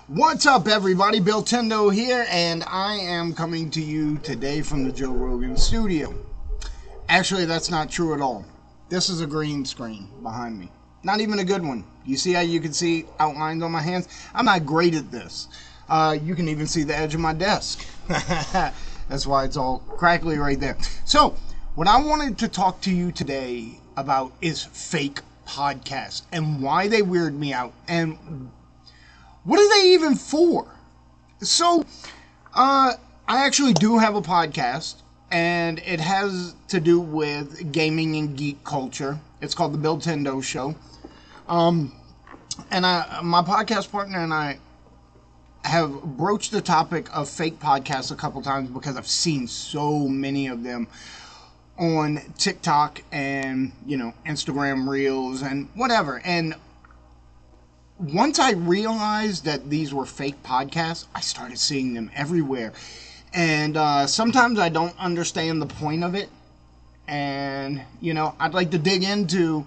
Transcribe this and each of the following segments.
What's up, everybody? Bill Tendo here, and I am coming to you today from the Joe Rogan studio. Actually, that's not true at all. This is a green screen behind me. Not even a good one. You see how you can see outlines on my hands? I'm not great at this. You can even see the edge of my desk. That's why it's all crackly right there. So, what I wanted to talk to you today about is fake podcasts and why they weird me out and what are they even for? So, I actually do have a podcast, and it has to do with gaming and geek culture. It's called The Bill Tendo Show. And my podcast partner and I have broached the topic of fake podcasts a couple times because I've seen so many of them on TikTok and, Instagram Reels and whatever. And once I realized that these were fake podcasts, I started seeing them everywhere. And sometimes I don't understand the point of it. And, I'd like to dig into,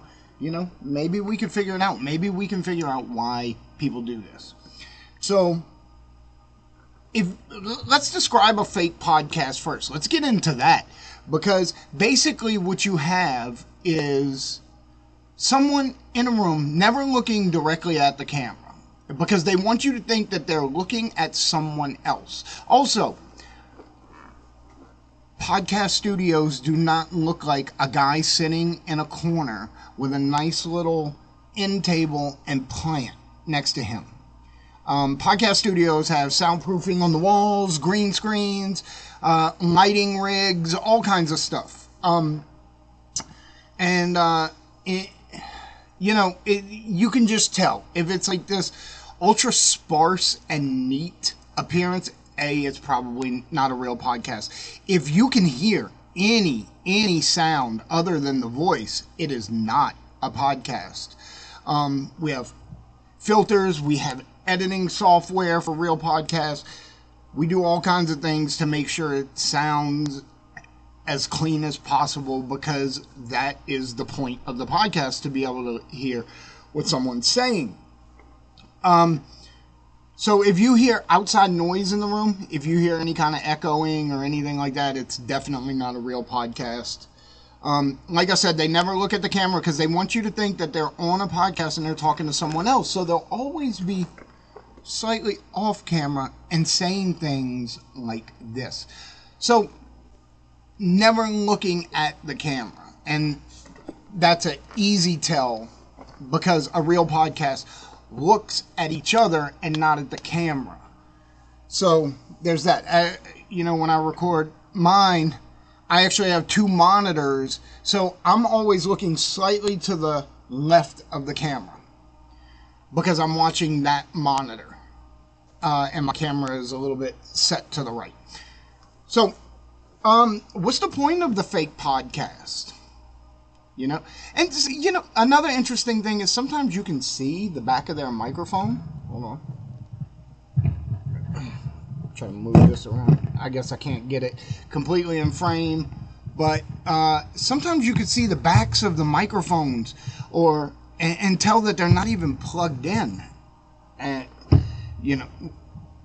maybe we can figure it out. Maybe we can figure out why people do this. So, let's describe a fake podcast first. Let's get into that. Because basically what you have is someone in a room never looking directly at the camera because they want you to think that they're looking at someone else. Also, podcast studios do not look like a guy sitting in a corner with a nice little end table and plant next to him. Podcast studios have soundproofing on the walls, green screens, lighting rigs, all kinds of stuff. You can just tell if it's like this ultra sparse and neat appearance. It's probably not a real podcast. If you can hear any sound other than the voice, it is not a podcast. We have filters, we have editing software for real podcasts. We do all kinds of things to make sure it sounds as clean as possible because that is the point of the podcast, to be able to hear what someone's saying. So if you hear outside noise in the room, if you hear any kind of echoing or anything like that, it's definitely not a real podcast. Like I said, they never look at the camera because they want you to think that they're on a podcast and they're talking to someone else. So they'll always be slightly off camera and saying things like this. So never looking at the camera, and that's an easy tell because a real podcast looks at each other and not at the camera. So there's that. When I record mine, I actually have two monitors, so I'm always looking slightly to the left of the camera because I'm watching that monitor, and my camera is a little bit set to the right. So what's the point of the fake podcast? Another interesting thing is sometimes you can see the back of their microphone. Hold on. Try to move this around. I guess I can't get it completely in frame, but sometimes you can see the backs of the microphones and tell that they're not even plugged in. And,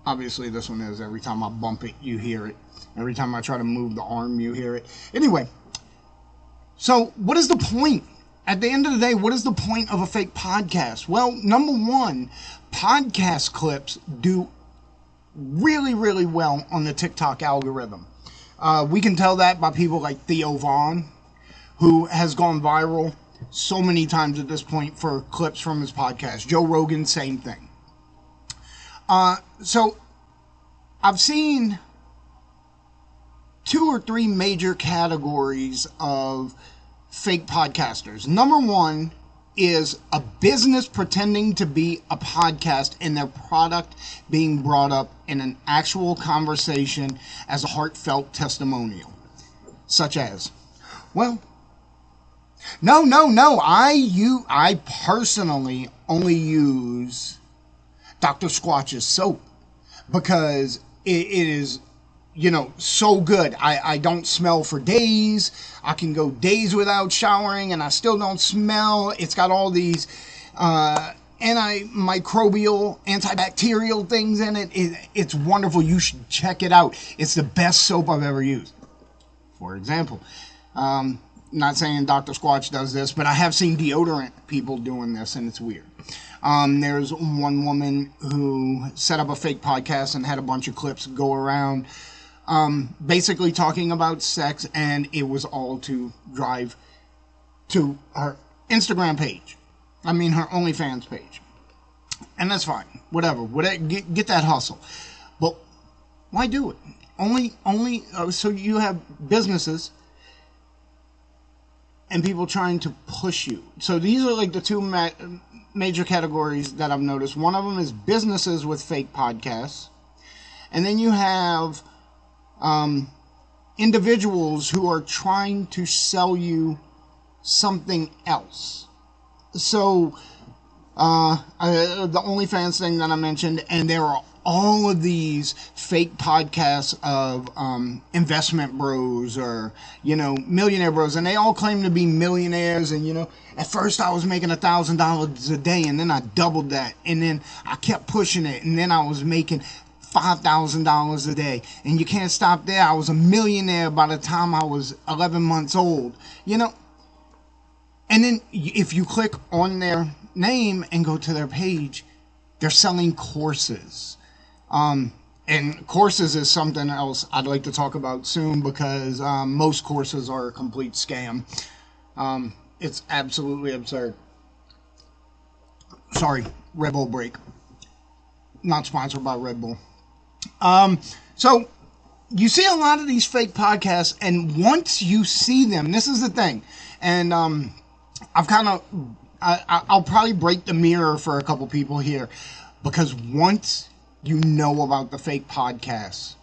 obviously this one is. Every time I bump it, you hear it. Every time I try to move the arm, you hear it. Anyway, so what is the point? At the end of the day, what is the point of a fake podcast? Well, number one, podcast clips do really, really well on the TikTok algorithm. We can tell that by people like Theo Vaughn, who has gone viral so many times at this point for clips from his podcast. Joe Rogan, same thing. So I've seen 2 or 3 major categories of fake podcasters. Number one is a business pretending to be a podcast and their product being brought up in an actual conversation as a heartfelt testimonial. Such as, no. I personally only use Dr. Squatch's soap because it is so good. I don't smell for days. I can go days without showering and I still don't smell. It's got all these antimicrobial, antibacterial things in it. It's wonderful. You should check it out. It's the best soap I've ever used. For example, not saying Dr. Squatch does this, but I have seen deodorant people doing this, and it's weird. There's one woman who set up a fake podcast and had a bunch of clips go around basically talking about sex, and it was all to drive to her Instagram page. I mean, her OnlyFans page. And that's fine. Whatever. Get that hustle. But why do it? Only so you have businesses and people trying to push you. So these are like the two major categories that I've noticed. One of them is businesses with fake podcasts. And then you have individuals who are trying to sell you something else. So, the OnlyFans thing that I mentioned, and there are all of these fake podcasts of investment bros or, millionaire bros, and they all claim to be millionaires. And, at first I was making $1,000 a day, and then I doubled that, and then I kept pushing it, and then I was making $5,000 a day, and you can't stop there. I was a millionaire by the time I was 11 months old, And then if you click on their name and go to their page, they're selling courses. And courses is something else I'd like to talk about soon, because most courses are a complete scam. It's absolutely absurd. Sorry, Red Bull break. Not sponsored by Red Bull. So you see a lot of these fake podcasts, and once you see them, this is the thing. And I'll probably break the mirror for a couple people here, because once you know about the fake podcasts,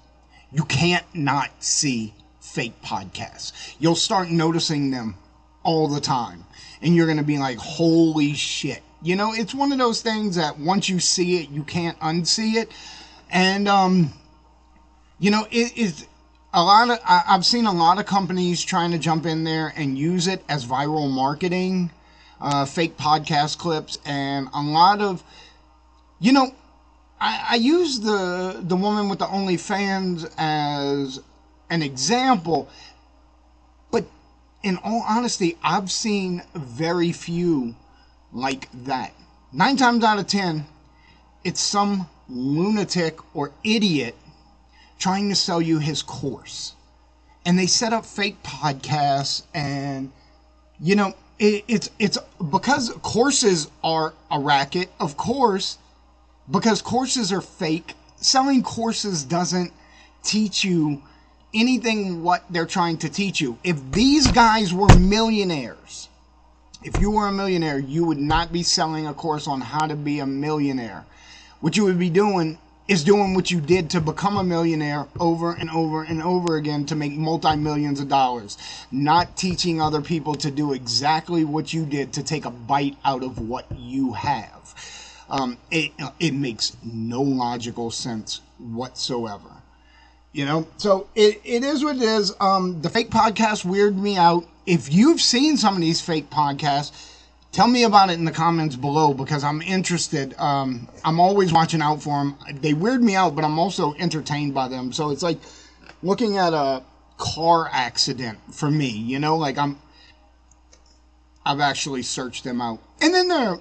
you can't not see fake podcasts. You'll start noticing them all the time, and you're going to be like, holy shit. It's one of those things that once you see it, you can't unsee it. And, it is I've seen a lot of companies trying to jump in there and use it as viral marketing, fake podcast clips, and a lot of, I use the woman with the OnlyFans as an example, but in all honesty, I've seen very few like that. 9 times out of 10, it's some lunatic or idiot trying to sell you his course. And they set up fake podcasts, and it's because courses are a racket, of course, because courses are fake. Selling courses doesn't teach you anything what they're trying to teach you. If these guys were millionaires, if you were a millionaire, you would not be selling a course on how to be a millionaire. What you would be doing is doing what you did to become a millionaire over and over and over again to make multi-millions of dollars. Not teaching other people to do exactly what you did to take a bite out of what you have. It makes no logical sense whatsoever. So it is what it is. The fake podcasts weird me out. If you've seen some of these fake podcasts, tell me about it in the comments below, because I'm interested. I'm always watching out for them. They weird me out, but I'm also entertained by them. So it's like looking at a car accident for me, I've actually searched them out. And then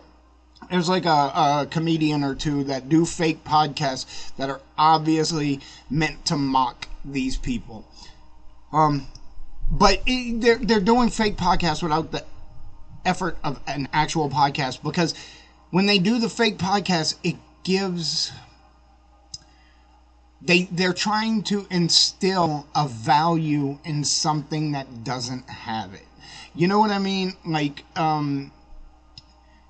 there's like a comedian or two that do fake podcasts that are obviously meant to mock these people. But they're doing fake podcasts without the effort of an actual podcast, because when they do the fake podcast, it gives, they're trying to instill a value in something that doesn't have it. You know what I mean? Like,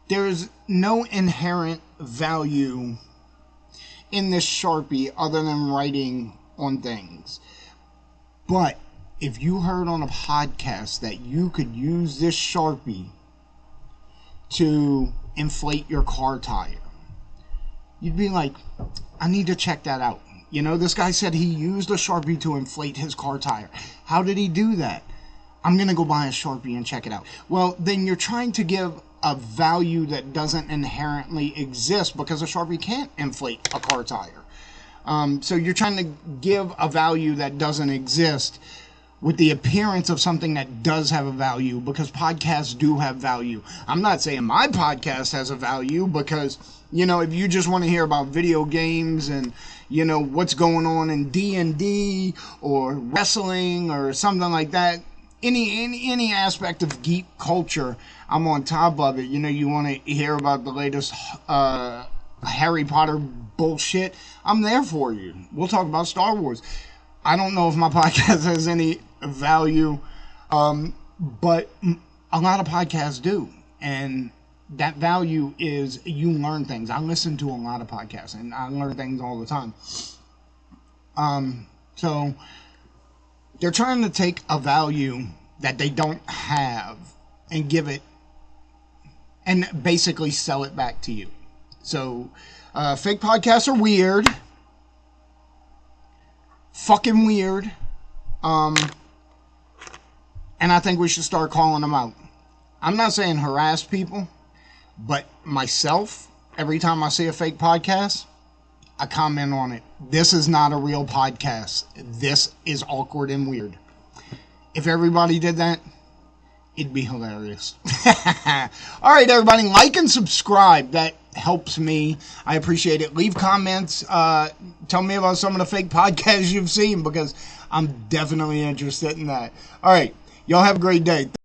there's no inherent value in this Sharpie other than writing on things. But if you heard on a podcast that you could use this Sharpie to inflate your car tire, you'd be like, I need to check that out. This guy said he used a Sharpie to inflate his car tire. How did he do that? I'm going to go buy a Sharpie and check it out. Well, then you're trying to give a value that doesn't inherently exist, because a Sharpie can't inflate a car tire. So you're trying to give a value that doesn't exist with the appearance of something that does have a value, because podcasts do have value. I'm not saying my podcast has a value, because, if you just want to hear about video games and, what's going on in D&D or wrestling or something like that, any aspect of geek culture, I'm on top of it. You want to hear about the latest Harry Potter bullshit, I'm there for you. We'll talk about Star Wars. I don't know if my podcast has any value, but a lot of podcasts do, and that value is you learn things. I listen to a lot of podcasts, and I learn things all the time. So they're trying to take a value that they don't have and give it, and basically sell it back to you. So fake podcasts are weird. Fucking weird. And I think we should start calling them out. I'm not saying harass people, but myself, every time I see a fake podcast, I comment on it. This is not a real podcast. This is awkward and weird. If everybody did that, it'd be hilarious. All right, everybody, like and subscribe. That helps me. I appreciate it. Leave comments. Tell me about some of the fake podcasts you've seen, because I'm definitely interested in that. All right, y'all have a great day.